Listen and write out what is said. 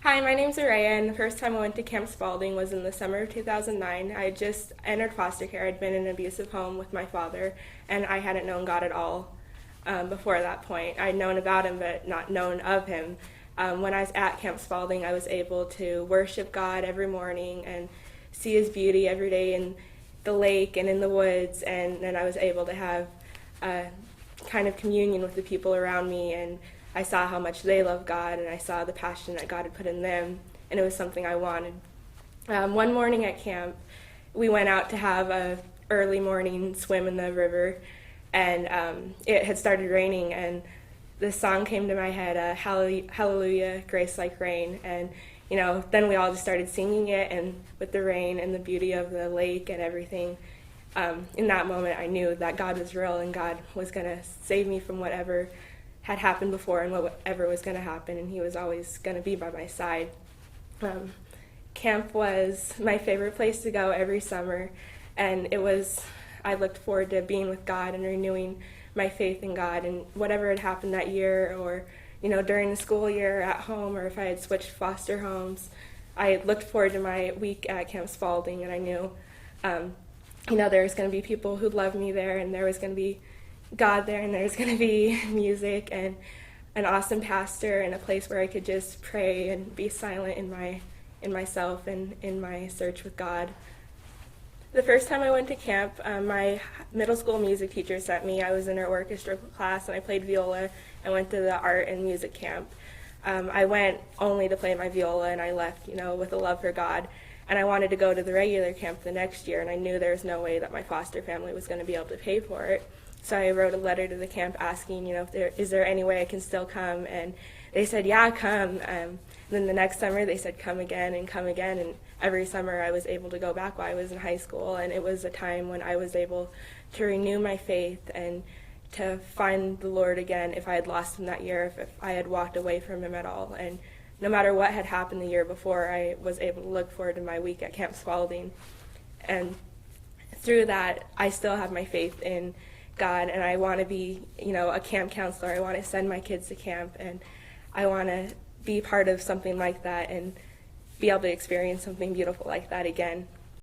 Hi, my name's Araya, and the first time I went to Camp Spalding was in the summer of 2009. I had just entered foster care. I'd been in an abusive home with my father, and I hadn't known God at all before that point. I'd known about him, but not known of him. When I was at Camp Spalding, I was able to worship God every morning and see his beauty every day in the lake and in the woods, and then I was able to have a kind of communion with the people around me, and I saw how much they love God, and I saw the passion that God had put in them, and it was something I wanted. One morning at camp, we went out to have a early morning swim in the river, and it had started raining, and this song came to my head, Hallelujah, Grace Like Rain, and then we all just started singing it, and with the rain and the beauty of the lake and everything, in that moment I knew that God was real and God was going to save me from whatever had happened before and whatever was going to happen, and he was always going to be by my side. Camp was my favorite place to go every summer, and I looked forward to being with God and renewing my faith in God, and whatever had happened that year, or during the school year at home, or if I had switched foster homes, I looked forward to my week at Camp Spalding, and I knew there was going to be people who loved me there, and there was going to be God there, and there's going to be music and an awesome pastor and a place where I could just pray and be silent in myself and in my search with God. The first time I went to camp, my middle school music teacher sent me. I was in her orchestra class, and I played viola and went to the art and music camp. I went only to play my viola, and I left, with a love for God. And I wanted to go to the regular camp the next year, and I knew there was no way that my foster family was going to be able to pay for it. So I wrote a letter to the camp asking, is there any way I can still come? And they said, yeah, come. And then the next summer they said, come again. And every summer I was able to go back while I was in high school. And it was a time when I was able to renew my faith and to find the Lord again if I had lost him that year, if I had walked away from him at all. And no matter what had happened the year before, I was able to look forward to my week at Camp Spalding. And through that, I still have my faith in God, and I want to be, a camp counselor. I want to send my kids to camp, and I want to be part of something like that and be able to experience something beautiful like that again.